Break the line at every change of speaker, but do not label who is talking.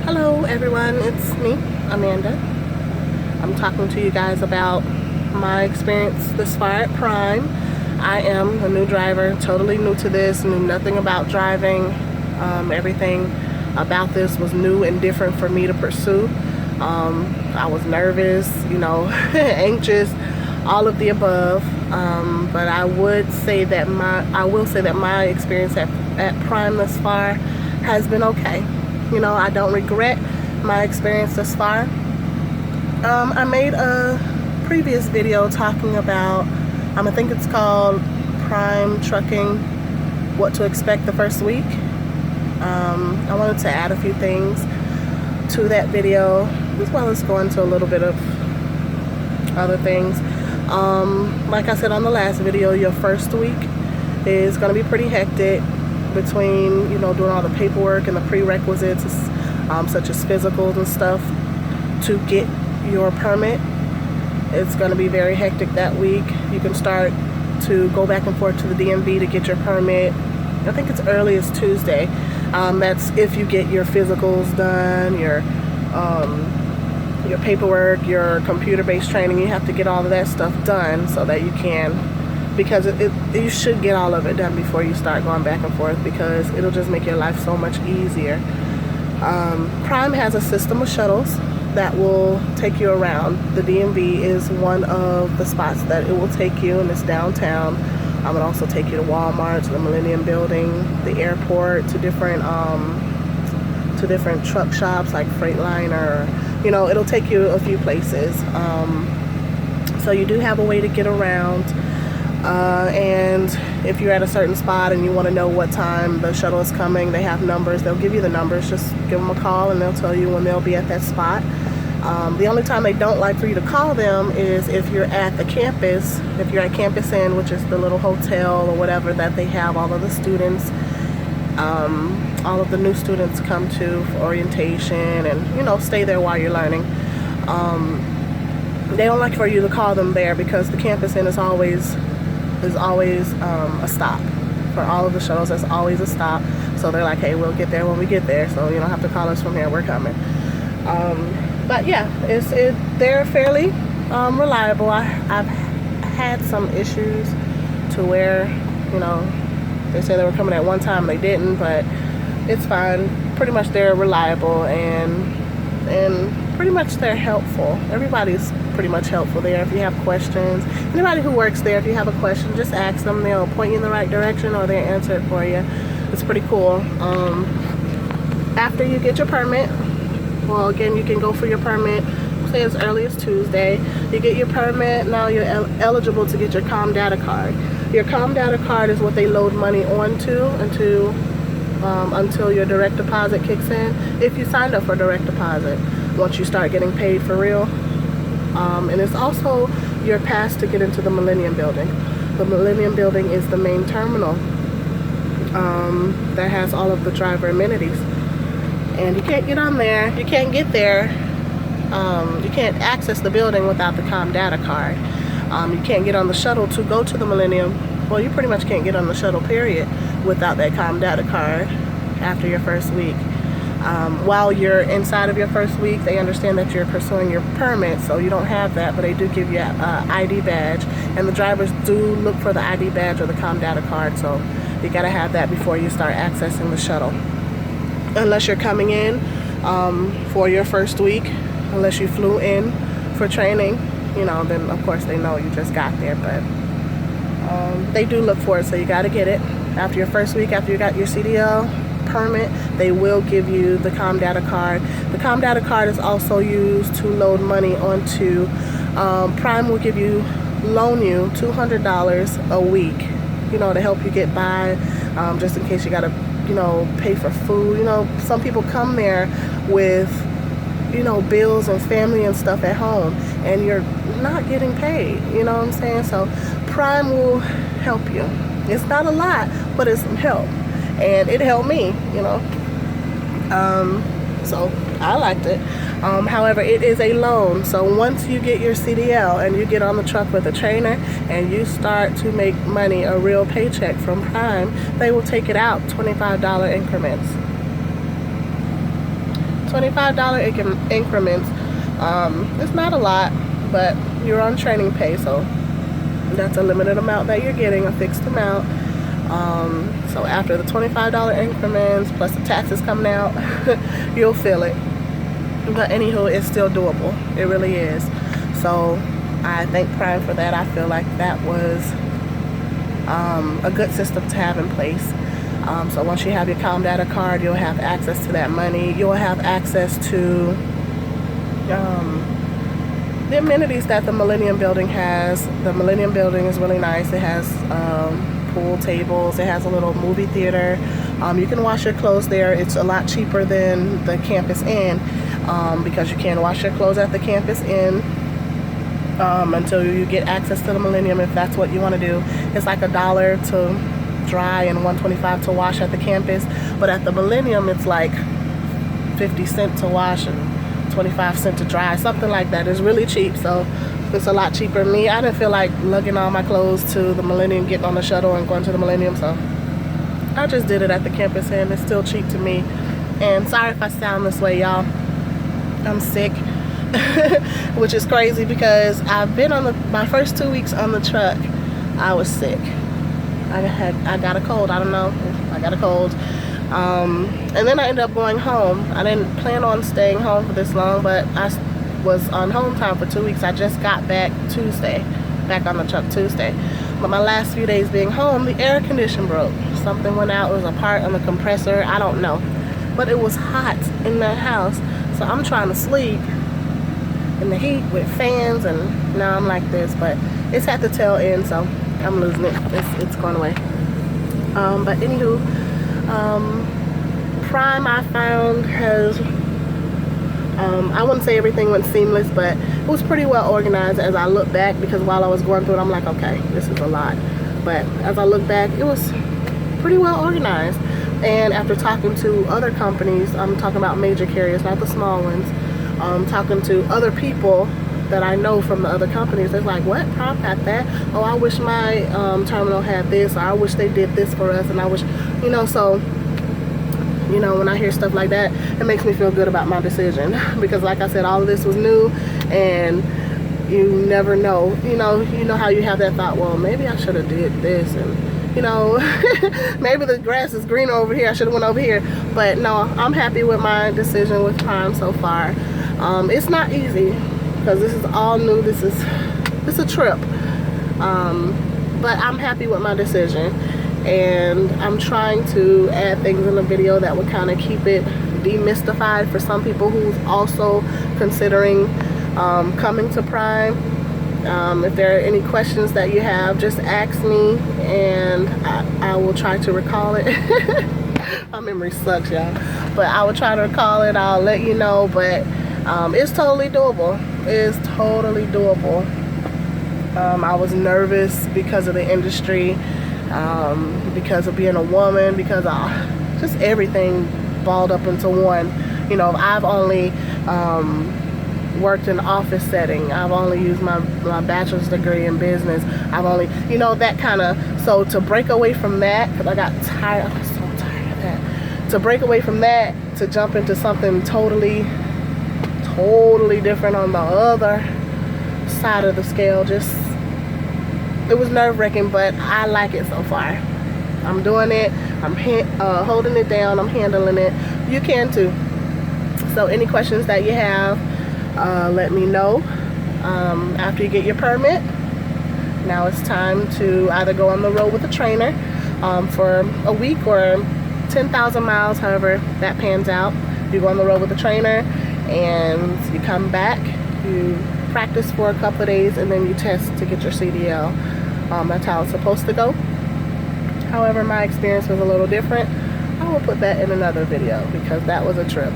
Hello everyone, it's me, Amanda. I'm talking to you guys about my experience this far at Prime. I am a new driver, totally new to this, knew nothing about driving. Everything about this was new and different for me to pursue. I was nervous, anxious, all of the above. But I will say that my experience at Prime thus far has been okay. I don't regret my experience thus far. I made a previous video talking about, I think it's called Prime Trucking, what to expect the first week. I wanted to add a few things to that video, as well as go into a little bit of other things. Like I said on the last video, your first week is going to be pretty hectic between, doing all the paperwork and the prerequisites, such as physicals and stuff to get your permit. It's going to be very hectic that week. You can start to go back and forth to the DMV to get your permit. I think it's early as Tuesday. That's if you get your physicals done, your paperwork, your computer-based training. You have to get all of that stuff done so that you can, because you should get all of it done before you start going back and forth, because it'll just make your life so much easier. Prime has a system of shuttles that will take you around. The DMV is one of the spots that it will take you, and it's downtown. It'll also take you to Walmart, to the Millennium Building, the airport, to different truck shops like Freightliner. It'll take you a few places. So you do have a way to get around. And if you're at a certain spot and you want to know what time the shuttle is coming, they have numbers. They'll give you the numbers. Just give them a call and they'll tell you when they'll be at that spot. The only time they don't like for you to call them is if you're at the campus. If you're at Campus Inn, which is the little hotel or whatever that they have all of the students, all of the new students come to for orientation and, stay there while you're learning. They don't like for you to call them there because the Campus Inn is always a stop. For all of the shuttles, there's always a stop. So they're like, hey, we'll get there when we get there, so you don't have to call us from here, we're coming. But yeah, they're fairly reliable. I've had some issues to where, they say they were coming at one time and they didn't, but it's fine. Pretty much they're reliable and pretty much they're helpful. Everybody's pretty much helpful there. If you have questions, anybody who works there, if you have a question, just ask them. They'll point you in the right direction or they'll answer it for you. It's pretty cool. After you get your permit, well, again, you can go for your permit, say as early as Tuesday. You get your permit, now you're eligible to get your CommData card. Your CommData card is what they load money onto until your direct deposit kicks in, if you signed up for direct deposit, once you start getting paid for real. And it's also your pass to get into the Millennium Building. The Millennium Building is the main terminal that has all of the driver amenities. And you can't get on there, you can't get there, you can't access the building without the CommData card. You can't get on the shuttle to go to the Millennium. Well, you pretty much can't get on the shuttle, period, without that CommData card after your first week. While you're inside of your first week, they understand that you're pursuing your permit, so you don't have that, but they do give you an ID badge, and the drivers do look for the ID badge or the CommData card, so you gotta have that before you start accessing the shuttle. Unless you're coming in for your first week, unless you flew in for training, then of course they know you just got there, but they do look for it, so you gotta get it. After your first week, after you got your CDL permit, they will give you the CommData card. The CommData card is also used to load money onto, Prime will loan you $200 a week, to help you get by, just in case you gotta, pay for food. Some people come there with, bills and family and stuff at home, and you're not getting paid, what I'm saying? So Prime will help you. It's not a lot, but it's some help. And it helped me, so I liked it. However, it is a loan, so once you get your CDL and you get on the truck with a trainer and you start to make money, a real paycheck from Prime, they will take it out $25 increments. $25 increments. It's not a lot, but you're on training pay, so that's a limited amount that you're getting, a fixed amount. So after the $25 increments plus the taxes coming out, you'll feel it. But anywho, it's still doable. It really is. So I thank Prime for that. I feel like that was a good system to have in place. So once you have your Calm Data card, you'll have access to that money. You'll have access to the amenities that the Millennium Building has. The Millennium Building is really nice. It has pool tables. It has a little movie theater. You can wash your clothes there. It's a lot cheaper than the Campus Inn, because you can wash your clothes at the Campus Inn until you get access to the Millennium, if that's what you want to do. It's like $1 to dry and $1.25 to wash at the campus, but at the Millennium it's like 50 cents to wash and 25 cents to dry, something like that. It's really cheap, so it's a lot cheaper than me. I didn't feel like lugging all my clothes to the Millennium, getting on the shuttle and going to the Millennium, so I just did it at the Campus Inn. It's still cheap to me. And sorry if I sound this way, y'all. I'm sick. Which is crazy because I've been on my first 2 weeks on the truck, I was sick. I got a cold. I don't know. I got a cold. And then I ended up going home. I didn't plan on staying home for this long, but I was on home time for 2 weeks. I just got back on the truck Tuesday. But my last few days being home, the air conditioner broke. Something went out. It was a part on the compressor. I don't know. But it was hot in that house. So I'm trying to sleep in the heat with fans, and now I'm like this, but it's at the tail end, so I'm losing it. It's going away. But anywho, Prime, I found, has I wouldn't say everything went seamless, but it was pretty well organized as I look back, because while I was going through it, I'm like, okay, this is a lot. But as I look back, it was pretty well organized. And after talking to other companies, I'm talking about major carriers, not the small ones, talking to other people that I know from the other companies, they're like, what, Prime got that? Oh, I wish my terminal had this, or I wish they did this for us, and I wish, you know, so, you know, when I hear stuff like that, it makes me feel good about my decision. Because like I said, all of this was new, and you never know, you know how you have that thought, well, maybe I should have did this, and you know, maybe the grass is greener over here, I should have went over here. But no, I'm happy with my decision with Prime so far. It's not easy, because this is all new. It's a trip, but I'm happy with my decision, and I'm trying to add things in the video that would kind of keep it demystified for some people who's also considering coming to Prime. If there are any questions that you have, just ask me, and I will try to recall it. My memory sucks, y'all, but I will try to recall it. I'll let you know, but it's totally doable. It's totally doable. I was nervous because of the industry, because of being a woman, because of just everything balled up into one. You know, I've only worked in office setting. I've only used my bachelor's degree in business. I've only, you know, that kind of, so to break away from that, because I got tired, I was so tired of that. To break away from that, to jump into something totally different on the other side of the scale, just, it was nerve-wracking, but I like it so far. I'm doing it, I'm holding it down, I'm handling it. You can too. So any questions that you have, let me know. After you get your permit, now it's time to either go on the road with a trainer for a week or 10,000 miles, however that pans out. You go on the road with a trainer, and you come back, you practice for a couple of days, and then you test to get your CDL. That's how it's supposed to go. However, my experience was a little different. I will put that in another video, because that was a trip.